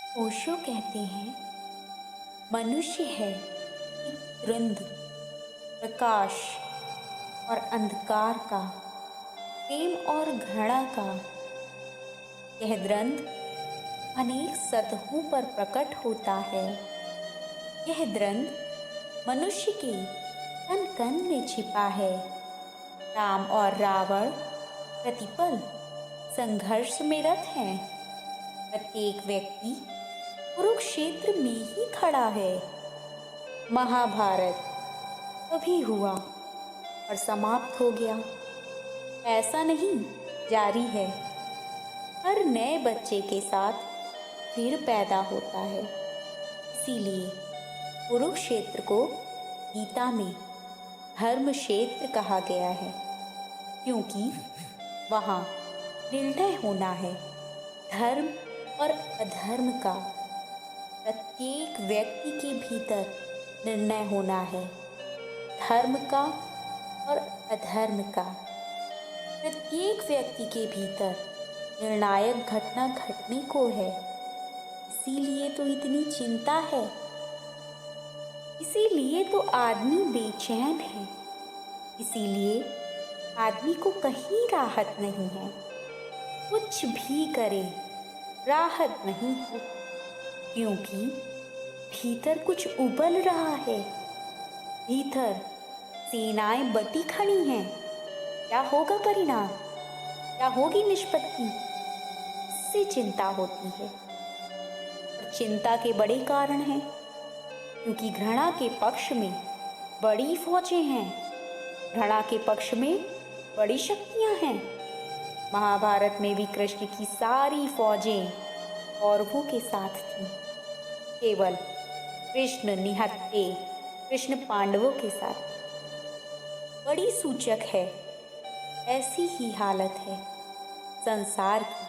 ओशो कहते हैं मनुष्य है एक द्वंद्व, प्रकाश और अंधकार का, प्रेम और घृणा का। यह द्वंद्व अनेक सतहों पर प्रकट होता है। यह द्वंद्व मनुष्य के कण कण में छिपा है। राम और रावण प्रतिपल संघर्ष में रत हैं। प्रत्येक व्यक्ति कुरुक्षेत्र में ही खड़ा है। महाभारत कभी हुआ और समाप्त हो गया, ऐसा नहीं, जारी है। हर नए बच्चे के साथ फिर पैदा होता है। इसीलिए कुरुक्षेत्र को गीता में धर्म क्षेत्र कहा गया है, क्योंकि वहाँ निर्णय होना है धर्म और अधर्म का। प्रत्येक व्यक्ति के भीतर निर्णय होना है धर्म का और अधर्म का। प्रत्येक व्यक्ति के भीतर निर्णायक घटना घटने को है। इसीलिए तो इतनी चिंता है, इसीलिए तो आदमी बेचैन है, इसीलिए आदमी को कहीं राहत नहीं है। कुछ भी करे राहत नहीं है, क्योंकि भीतर कुछ उबल रहा है। भीतर सेनाएं बटी खड़ी हैं। क्या होगा परिणाम, क्या होगी निष्पत्ति, इससे चिंता होती है। और चिंता के बड़े कारण हैं, क्योंकि घृणा के पक्ष में बड़ी फौजें हैं, घृणा के पक्ष में बड़ी शक्तियां हैं। महाभारत में भी कृष्ण की सारी फौजें कौरवों के साथ थीं। केवल कृष्ण निहत्थे, कृष्ण पांडवों के साथ। बड़ी सूचक है, ऐसी ही हालत है संसार की।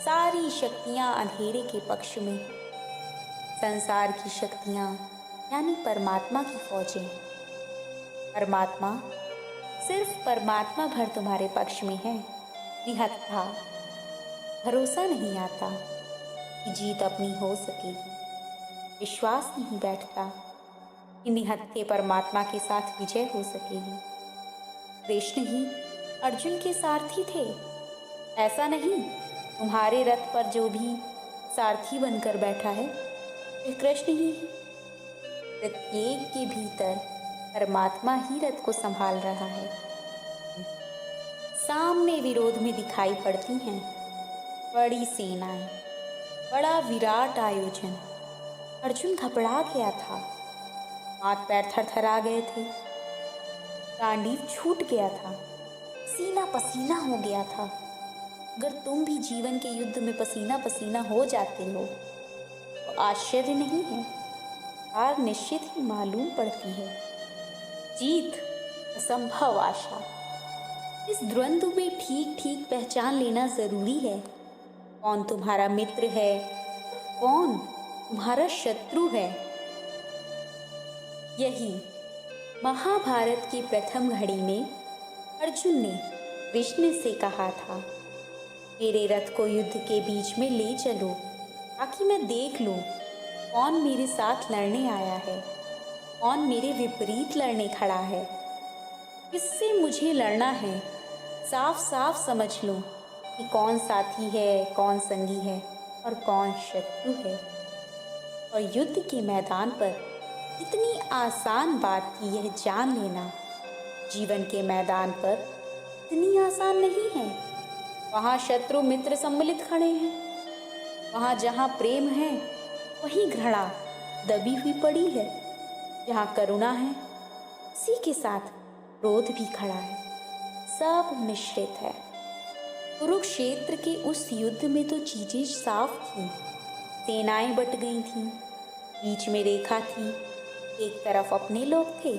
सारी शक्तियां अंधेरे के पक्ष में। संसार की शक्तियां यानी परमात्मा की फौजें। परमात्मा सिर्फ परमात्मा भर तुम्हारे पक्ष में है। निहत्था, भरोसा नहीं आता कि जीत अपनी हो सकेगी। विश्वास नहीं बैठता कि निहत्थे परमात्मा के साथ विजय हो सकेगी। कृष्ण ही अर्जुन के सारथी थे। ऐसा नहीं, तुम्हारे रथ पर जो भी सारथी बनकर बैठा है वह कृष्ण ही है। प्रत्येक के भीतर परमात्मा ही रथ को संभाल रहा है। सामने विरोध में दिखाई पड़ती हैं बड़ी सेनाएं, बड़ा विराट आयोजन। अर्जुन घबरा गया था, हाथ पैर थरथरा गए थे, गांडीव छूट गया था, सीना पसीना हो गया था। अगर तुम भी जीवन के युद्ध में पसीना पसीना हो जाते हो तो आश्चर्य नहीं है, हार निश्चित ही मालूम पड़ती है, जीत असंभव आशा। इस द्वंद्व में ठीक ठीक पहचान लेना जरूरी है। कौन तुम्हारा मित्र है, कौन तुम्हारा शत्रु है। यही महाभारत की प्रथम घड़ी में अर्जुन ने कृष्ण से कहा था, मेरे रथ को युद्ध के बीच में ले चलो ताकि मैं देख लूं कौन मेरे साथ लड़ने आया है, कौन मेरे विपरीत लड़ने खड़ा है, किससे मुझे लड़ना है। साफ साफ समझ लूं कि कौन साथी है, कौन संगी है और कौन शत्रु है। और युद्ध के मैदान पर इतनी आसान बात थी यह जान लेना, जीवन के मैदान पर इतनी आसान नहीं है। वहाँ शत्रु मित्र सम्मिलित खड़े हैं। वहाँ जहाँ प्रेम है वहीं घृणा दबी हुई पड़ी है। जहाँ करुणा है उसी के साथ क्रोध भी खड़ा है। सब मिश्रित है। कुरुक्षेत्र के उस युद्ध में तो चीजें साफ थीं। सेनाएं बट गई थीं, बीच में रेखा थी। एक तरफ अपने लोग थे,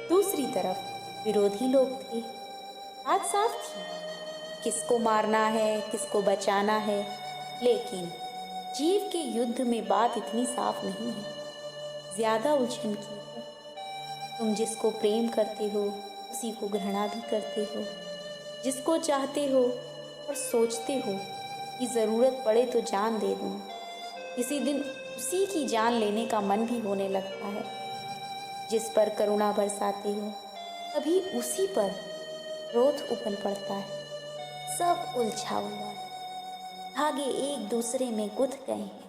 दूसरी तरफ विरोधी लोग थे। बात साफ थी, किसको मारना है, किसको बचाना है। लेकिन जीव के युद्ध में बात इतनी साफ नहीं है, ज्यादा उलझन की है। तुम जिसको प्रेम करते हो उसी को घृणा भी करते हो, जिसको चाहते हो और सोचते हो कि ज़रूरत पड़े तो जान दे दूँ, किसी दिन उसी की जान लेने का मन भी होने लगता है। जिस पर करुणा बरसाते हो कभी उसी पर क्रोध उबल पड़ता है। सब उलझा हुआ है, धागे एक दूसरे में गुंथ गए हैं,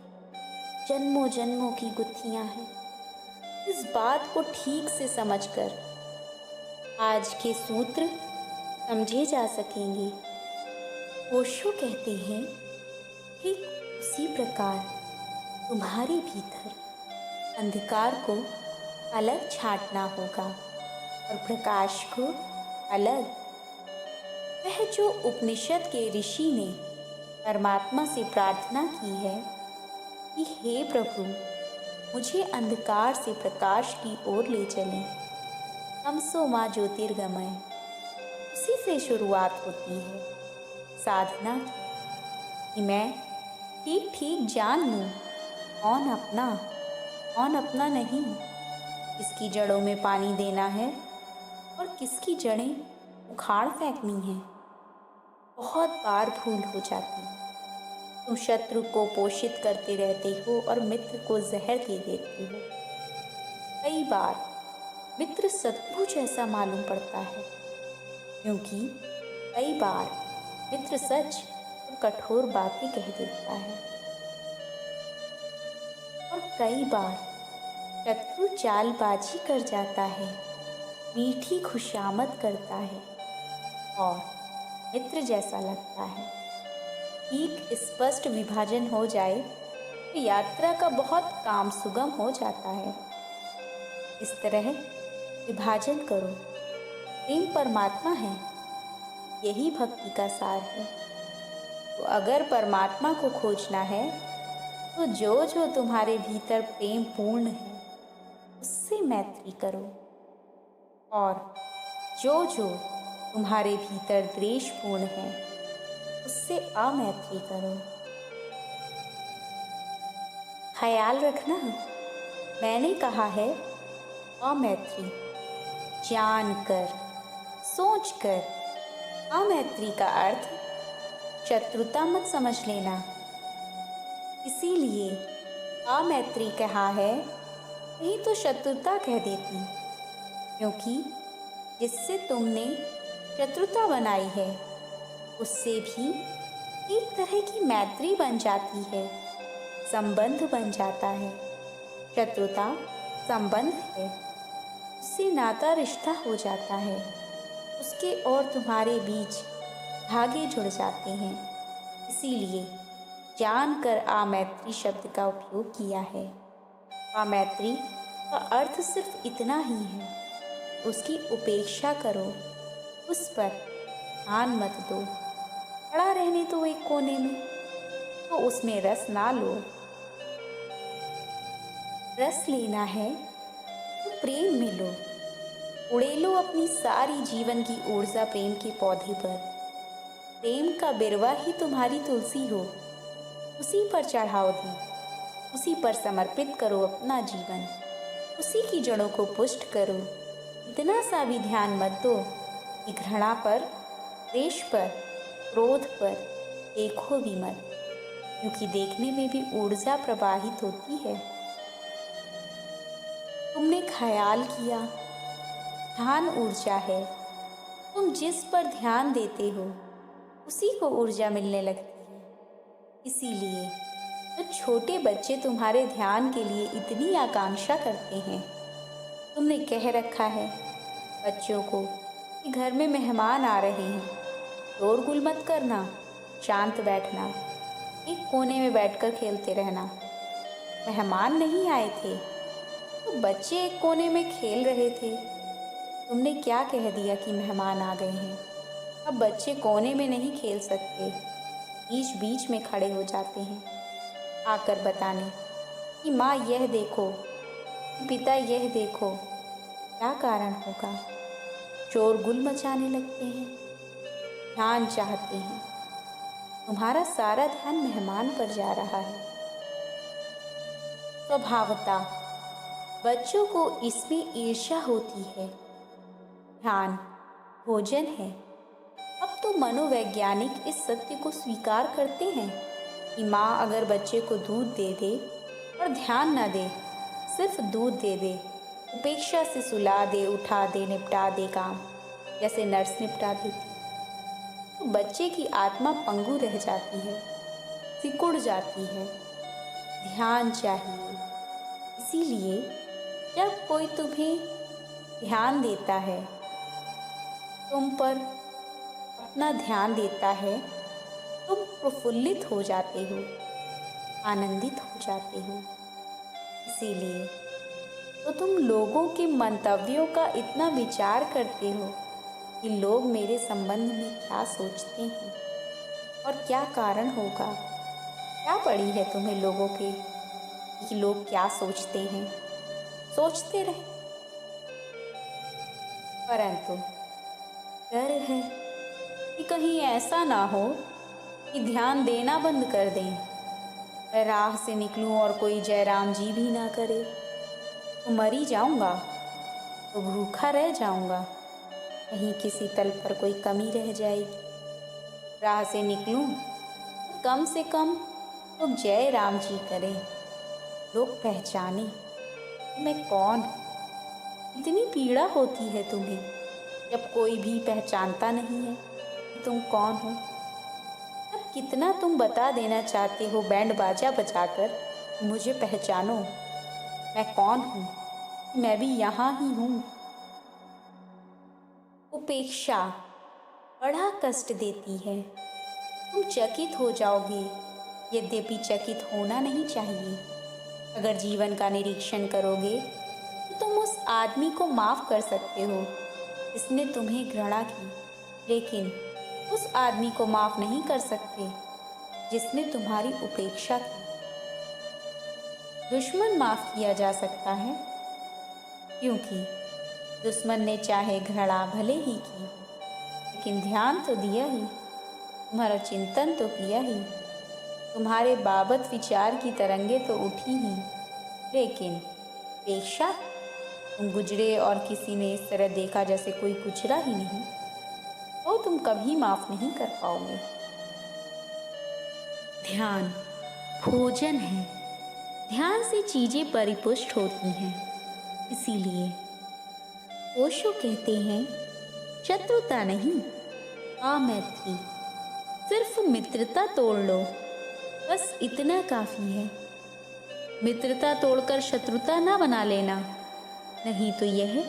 जन्मों जन्मों की गुत्थियां हैं। इस बात को ठीक से समझकर आज के सूत्र समझे जा सकेंगे। ओशो कहते हैं, ठीक उसी प्रकार तुम्हारे भीतर अंधकार को अलग छांटना होगा और प्रकाश को अलग। वह जो उपनिषद के ऋषि ने परमात्मा से प्रार्थना की है कि हे प्रभु, मुझे अंधकार से प्रकाश की ओर ले चलें, तमसो मां ज्योतिर्गमय, उसी से शुरुआत होती है साधना की, कि मैं ठीक ठीक जान लूँ कौन अपना नहीं, किसकी जड़ों में पानी देना है और किसकी जड़ें उखाड़ फेंकनी है। बहुत बार भूल हो जाती, तुम शत्रु को पोषित करते रहते हो और मित्र को जहर दे देते हो। कई बार मित्र शत्रु जैसा मालूम पड़ता है, क्योंकि कई बार मित्र सच और कठोर बातें कह देता है और कई बार शत्रु चालबाजी कर जाता है, मीठी खुशामद करता है और मित्र जैसा लगता है। ठीक स्पष्ट विभाजन हो जाए तो यात्रा का बहुत काम सुगम हो जाता है। इस तरह विभाजन करो। प्रेम परमात्मा है, यही भक्ति का सार है। तो अगर परमात्मा को खोजना है तो जो जो तुम्हारे भीतर प्रेम पूर्ण है उससे मैत्री करो, और जो जो तुम्हारे भीतर द्वेष पूर्ण है उससे अमैत्री करो। ख्याल रखना, मैंने कहा है अमैत्री, जानकर सोचकर। अमैत्री का अर्थ शत्रुता मत समझ लेना। इसीलिए अमैत्री कहा है, नहीं तो शत्रुता कह देती, क्योंकि जिससे तुमने शत्रुता बनाई है उससे भी एक तरह की मैत्री बन जाती है, संबंध बन जाता है। शत्रुता संबंध है, उससे नाता रिश्ता हो जाता है, उसके और तुम्हारे बीच धागे जुड़ जाते हैं। इसीलिए जानकर अमैत्री शब्द का उपयोग किया है। अमैत्री का अर्थ सिर्फ इतना ही है, उसकी उपेक्षा करो, उस पर ध्यान मत दो, खड़ा रहने दो एक कोने में, तो उसमें रस ना लो। रस लेना है तो प्रेम में लो, उड़ेलो अपनी सारी जीवन की ऊर्जा प्रेम के पौधे पर। प्रेम का बिरवा ही तुम्हारी तुलसी हो, उसी पर चढ़ाओ दी, उसी पर समर्पित करो अपना जीवन, उसी की जड़ों को पुष्ट करो। इतना सा भी ध्यान मत दो कि घृणा पर, द्वेष पर, क्रोध पर देखो भी मत, क्योंकि देखने में भी ऊर्जा प्रवाहित होती है। तुमने ख्याल किया, ध्यान ऊर्जा है, तुम जिस पर ध्यान देते हो उसी को ऊर्जा मिलने लगती है। इसीलिए तो छोटे बच्चे तुम्हारे ध्यान के लिए इतनी आकांक्षा करते हैं। तुमने कह रखा है बच्चों को कि घर में मेहमान आ रहे हैं, शोरगुल मत करना, शांत बैठना, एक कोने में बैठकर खेलते रहना। मेहमान नहीं आए थे तो बच्चे एक कोने में खेल रहे थे। तुमने क्या कह दिया कि मेहमान आ गए हैं? अब बच्चे कोने में नहीं खेल सकते, बीच बीच में खड़े हो जाते हैं आकर बताने कि माँ यह देखो, कि पिता यह देखो। क्या कारण होगा? शोरगुल मचाने लगते हैं, ध्यान चाहते हैं। तुम्हारा सारा ध्यान मेहमान पर जा रहा है। स्वभावतः बच्चों को इसमें ईर्ष्या होती है। ध्यान भोजन है। अब तो मनोवैज्ञानिक इस सत्य को स्वीकार करते हैं कि माँ अगर बच्चे को दूध दे दे और ध्यान न दे, सिर्फ दूध दे दे, उपेक्षा से सुला दे, उठा दे, निपटा दे काम, जैसे नर्स निपटा देती, तो बच्चे की आत्मा पंगु रह जाती है, सिकुड़ जाती है। ध्यान चाहिए। इसीलिए जब कोई तुम्हें ध्यान देता है, तुम पर अपना ध्यान देता है, तुम प्रफुल्लित हो जाते हो, आनंदित हो जाते हो। इसीलिए तो तुम लोगों के मंतव्यों का इतना विचार करते हो कि लोग मेरे संबंध में क्या सोचते हैं और क्या कारण होगा। क्या पड़ी है तुम्हें लोगों के कि लोग क्या सोचते हैं? सोचते रहे। परंतु डर है कि कहीं ऐसा ना हो कि ध्यान देना बंद कर दें, मैं राह से निकलूं और कोई जयराम जी भी ना करे, तो मरी जाऊंगा, तो भूखा रह जाऊंगा, कहीं किसी तल पर कोई कमी रह जाएगी। राह से निकलूं तो कम से कम लोग जय राम जी करें, लोग पहचाने कि मैं कौन हूँ। इतनी पीड़ा होती है तुम्हें जब कोई भी पहचानता नहीं है कि तुम कौन हो। अब कितना तुम बता देना चाहते हो बैंड बाजा बजाकर, मुझे पहचानो, मैं कौन हूँ, मैं भी यहाँ ही हूँ। उपेक्षा बड़ा कष्ट देती है। तुम चकित हो जाओगे, यद्यपि चकित होना नहीं चाहिए। अगर जीवन का निरीक्षण करोगे तो तुम उस आदमी को माफ कर सकते हो जिसने तुम्हें घृणा की, लेकिन उस आदमी को माफ नहीं कर सकते जिसने तुम्हारी उपेक्षा की। दुश्मन माफ किया जा सकता है, क्योंकि दुश्मन ने चाहे घृणा भले ही की, लेकिन ध्यान तो दिया ही, तुम्हारा चिंतन तो किया ही, तुम्हारे बाबत विचार की तरंगे तो उठी ही, लेकिन उपेक्षा तुम गुजरे और किसी ने इस तरह देखा जैसे कोई गुजरा ही नहीं, तो तुम कभी माफ नहीं कर पाओगे। ध्यान भोजन है। ध्यान से चीजें परिपुष्ट होती हैं। इसीलिए ओशो कहते हैं, शत्रुता नहीं, मैत्री, सिर्फ मित्रता तोड़ लो, बस इतना काफी है। मित्रता तोड़कर शत्रुता ना बना लेना, नहीं तो यह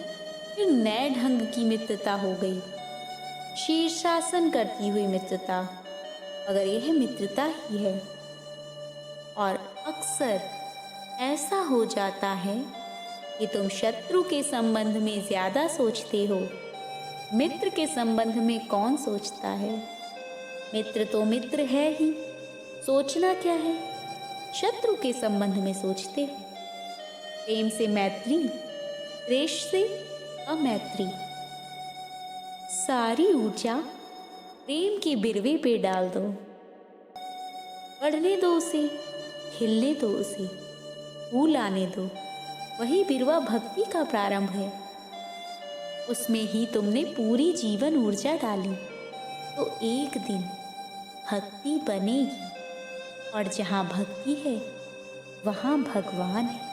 फिर नए ढंग की मित्रता हो गई, शीर्षासन करती हुई मित्रता। अगर यह मित्रता ही है, और अक्सर ऐसा हो जाता है कि तुम शत्रु के संबंध में ज्यादा सोचते हो, मित्र के संबंध में कौन सोचता है। मित्र तो मित्र है ही, सोचना क्या है, शत्रु के संबंध में सोचते हो। प्रेम से मैत्री, द्वेष से अमैत्री। सारी ऊर्जा प्रेम के बिरवे पे डाल दो, बढ़ने दो उसे, खिलने दो उसे, फूल आने दो। वही बिरवा भक्ति का प्रारंभ है। उसमें ही तुमने पूरी जीवन ऊर्जा डाली, तो एक दिन भक्ति बनेगी, और जहाँ भक्ति है वहाँ भगवान है।